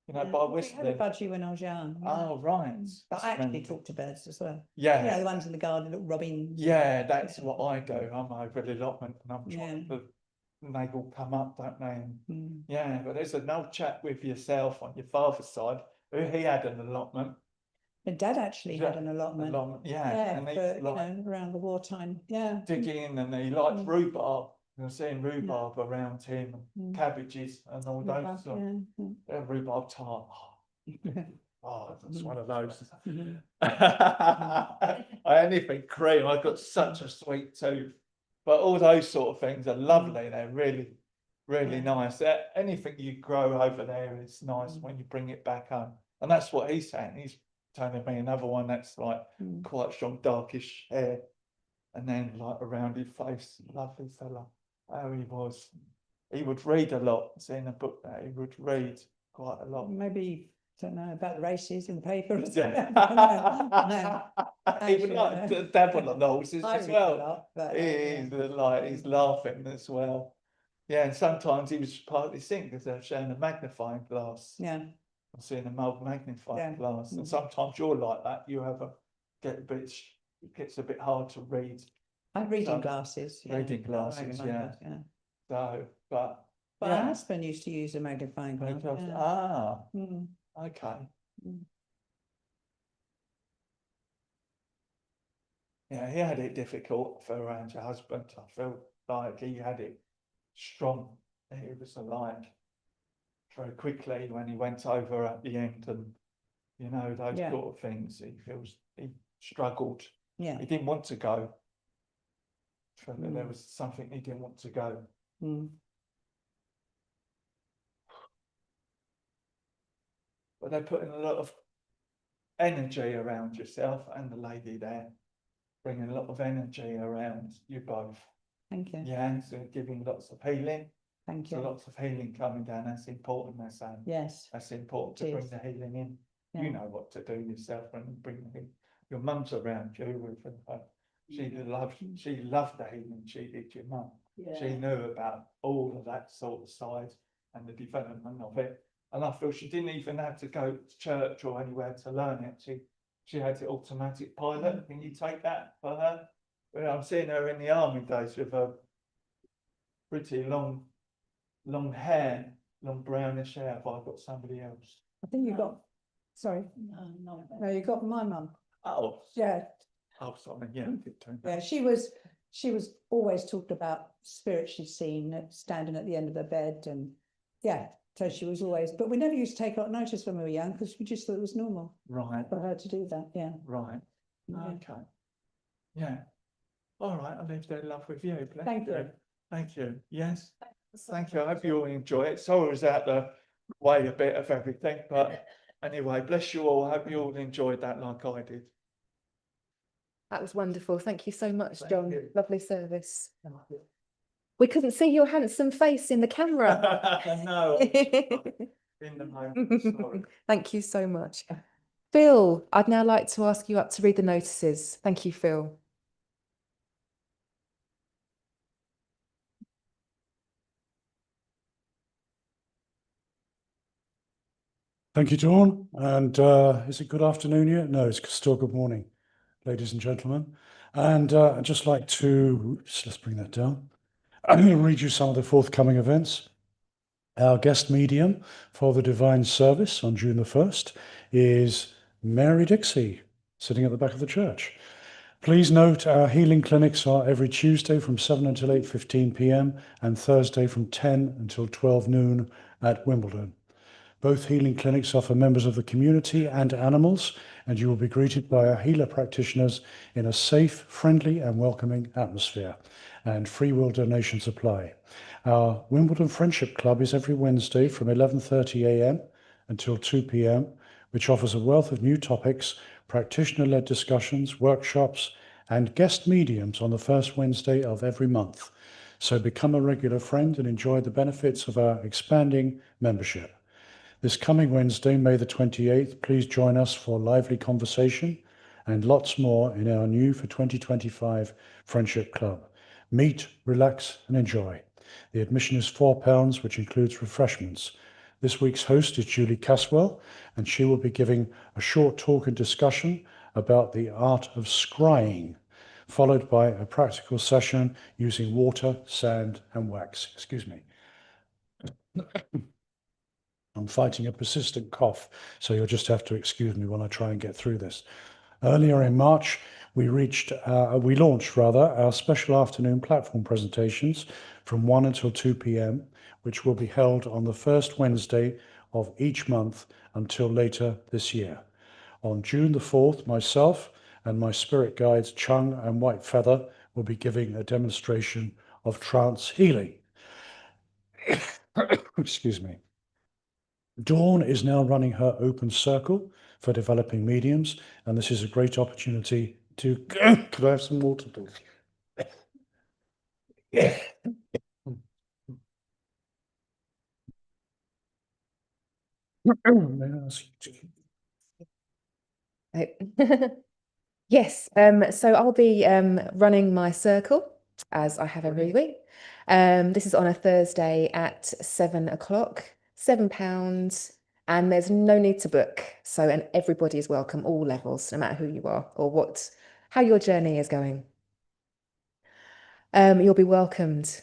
you know, Yeah. by We had a whistling. budgie when I was young. Yeah. Oh, right. But I actually talk to birds as well. Yeah. You know, the ones in the garden, little robins. Yeah, that's what I do. I'm over the allotment and I'm trying Yeah. to, and they all come up, don't they? And Mm. yeah, but there's an old chat with yourself on your father's side, who he had an allotment. My dad actually had an allotment. Yeah, Yeah, and for, he's you like know, around the wartime. Yeah. digging, and he liked Mm. rhubarb. You're seeing rhubarb around him, Mm. cabbages and all those. Yeah. Rhubarb tart. Oh, that's one of those. Mhm. Anything cream, I've got such a sweet tooth. But all those sort of things are lovely. They're really, really Yeah. nice. Anything you grow over there is nice when you bring it back home. And that's what he's saying. He's telling me another one that's like Mm. quite strong, darkish hair, and then like a rounded face. Lovely fella. Oh, he was. He would read a lot. It's in a book that he would read quite a lot. Maybe, don't know, about the races in the paper. or Yeah. something. He would like to dabble on the horses I as read a well. lot, but, He's laughing as well. Yeah, and sometimes he was partly seeing because they're showing a magnifying glass. Yeah. I'm seeing an old magnifying Yeah. glass, and Mm. sometimes you're like that. You have it gets a bit hard to read. I have reading Some glasses. reading glasses, Magnifying yeah. glass, yeah. So, but My yeah. husband used to use a magnifying glass. Yeah. Ah, Mm. okay. Mm. Yeah, he had it difficult for around your husband. I feel like he had it strong. He was like very quickly when he went over at the end, and you know, those Yeah. sort of things. He struggled. Yeah. He didn't want to go. Felt that there Mm. was something he didn't want to go. Mm. But they're putting a lot of energy around yourself and the lady there, bringing a lot of energy around you both. Thank you. Yeah, so giving lots of healing. Thank So you. lots of healing coming down. That's important. Yes. That's important It to bring is. the healing in. Yeah. You know what to do yourself and bring the healing. Your mum's around you with she loved the healing. She did, your mum. She knew about all of that sort of side and the development of it. And I feel she didn't even have to go to church or anywhere to learn it. She had it automatic pilot. Can you take that for her? Well, I'm seeing her in the army days with a pretty long hair, long brownish hair. Have I got somebody else? I think you got, sorry. No, you got my mum. Oh, Yeah. oh, sorry. Yeah, I did turn Yeah, that. she was always talked about spirits she'd seen standing at the end of the bed, and yeah, so she was always, but we never used to take a lot of notice when we were young because we just thought it was normal Right, for her to do that. Yeah. right. Yeah. Okay. Yeah. All right. I'll leave their love with you. Bless Thank you. Thank you. Yes. Thank you. I hope you all enjoy it. Sorry I was out the way a bit of everything, but anyway, bless you all. I hope you all enjoyed that like I did. That was wonderful. Thank you so much, Thank John. you. Lovely service. We couldn't see your handsome face in the camera. No, in the moment. Sorry. Thank you so much. Phil, I'd now like to ask you up to read the notices. Thank you, Phil. Thank you, Dawn. And is it good afternoon yet? No, it's still good morning, ladies and gentlemen. And I'd just like to, let's bring that down. I'm going to read you some of the forthcoming events. Our guest medium for the Divine Service on June the 1st is Mary Dixie, sitting at the back of the church. Please note our healing clinics are every Tuesday from 7 until 8:15 p.m. and Thursday from 10 until 12 noon at Wimbledon. Both healing clinics are for members of the community and animals, and you will be greeted by our healer practitioners in a safe, friendly and welcoming atmosphere, and free will donations apply. Our Wimbledon Friendship Club is every Wednesday from 11:30 a.m. until 2 p.m, which offers a wealth of new topics, practitioner-led discussions, workshops, and guest mediums on the first Wednesday of every month. So become a regular friend and enjoy the benefits of our expanding membership. This coming Wednesday, May the 28th, please join us for lively conversation and lots more in our new for 2025 Friendship Club. Meet, relax and enjoy. The admission is £4, which includes refreshments. This week's host is Julie Caswell, and she will be giving a short talk and discussion about the art of scrying, followed by a practical session using water, sand and wax. Excuse me. I'm fighting a persistent cough, so you'll just have to excuse me when I try and get through this. Earlier in March, we launched our special afternoon platform presentations from 1 until 2 p.m, which will be held on the first Wednesday of each month until later this year. On June the 4th, myself and my spirit guides Chung and White Feather will be giving a demonstration of trance healing. Excuse me. Dawn is now running her open circle for developing mediums, and this is a great opportunity to... Could I have some water, please? May I ask you to... Yes, so I'll be running my circle as I have every week. This is on a Thursday at 7 o'clock, £7, and there's no need to book. So, and everybody is welcome, all levels, no matter who you are or how your journey is going. You'll be welcomed.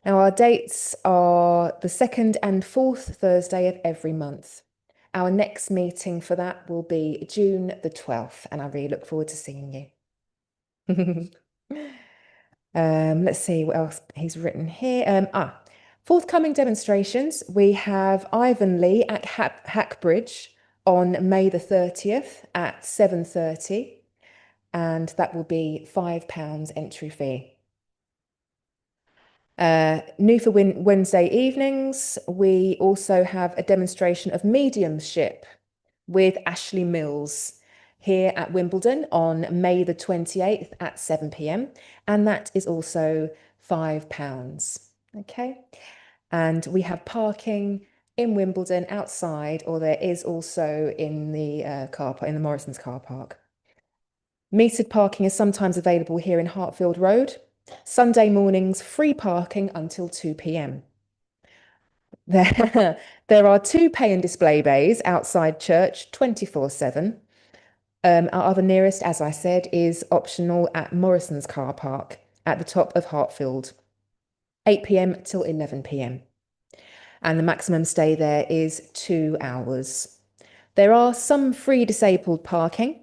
Now, our dates are the 2nd and 4th Thursday of every month. Our next meeting for that will be June the 12th, and I really look forward to seeing you. Let's see what else he's written here. Forthcoming demonstrations. We have Ivan Lee at Hackbridge on May the 30th at 7:30, and that will be £5 entry fee. New for Wednesday evenings, we also have a demonstration of mediumship with Ashley Mills here at Wimbledon on May the 28th at 7 p.m. And that is also £5. Okay. And we have parking in Wimbledon outside, or there is also in the car park, in the Morrison's car park. Metered parking is sometimes available here in Hartfield Road. Sunday mornings, free parking until 2 p.m. There are 2 pay and display bays outside church 24/7. Our other nearest, as I said, is optional at Morrison's car park at the top of Hartfield, 8 p.m. till 11 p.m. And the maximum stay there is 2 hours. There are some free disabled parking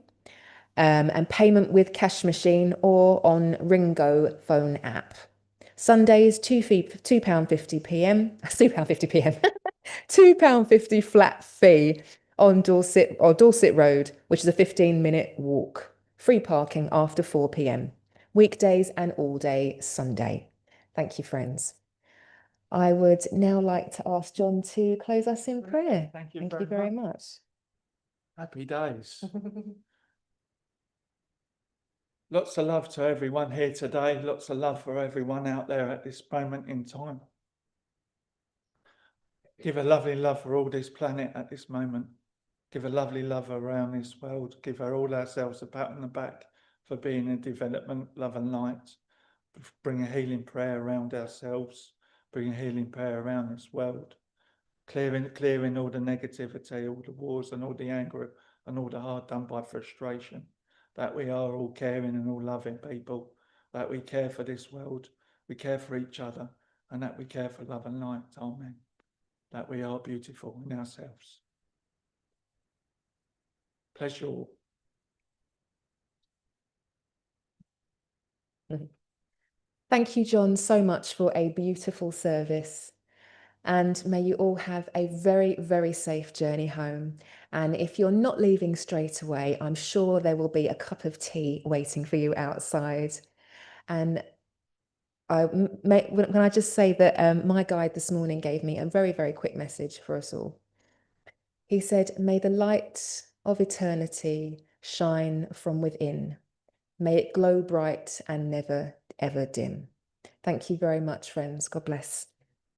and payment with cash machine or on Ringo phone app. Sundays, £2.50 p.m. £2.50 p.m. £2.50 flat fee on Dorset Road, which is a 15-minute walk. Free parking after 4 p.m. Weekdays and all day Sunday. Thank you, friends. I would now like to ask John to close us in prayer. Thank you very much. Happy days. Lots of love to everyone here today. Lots of love for everyone out there at this moment in time. Give a lovely love for all this planet at this moment. Give a lovely love around this world. Give her all ourselves a pat on the back for being in development, love and light. Bring a healing prayer around ourselves. Bring a healing prayer around this world. Clearing all the negativity, all the wars and all the anger and all the hard done by frustration. That we are all caring and all loving people, that we care for this world, we care for each other, and that we care for love and light. Amen. That we are beautiful in ourselves. Bless you all. Thank you, John, so much for a beautiful service. And may you all have a very, very safe journey home. And if you're not leaving straight away, I'm sure there will be a cup of tea waiting for you outside. And can I just say that my guide this morning gave me a very, very quick message for us all. He said, may the light of eternity shine from within. May it glow bright and never, ever dim. Thank you very much, friends. God bless.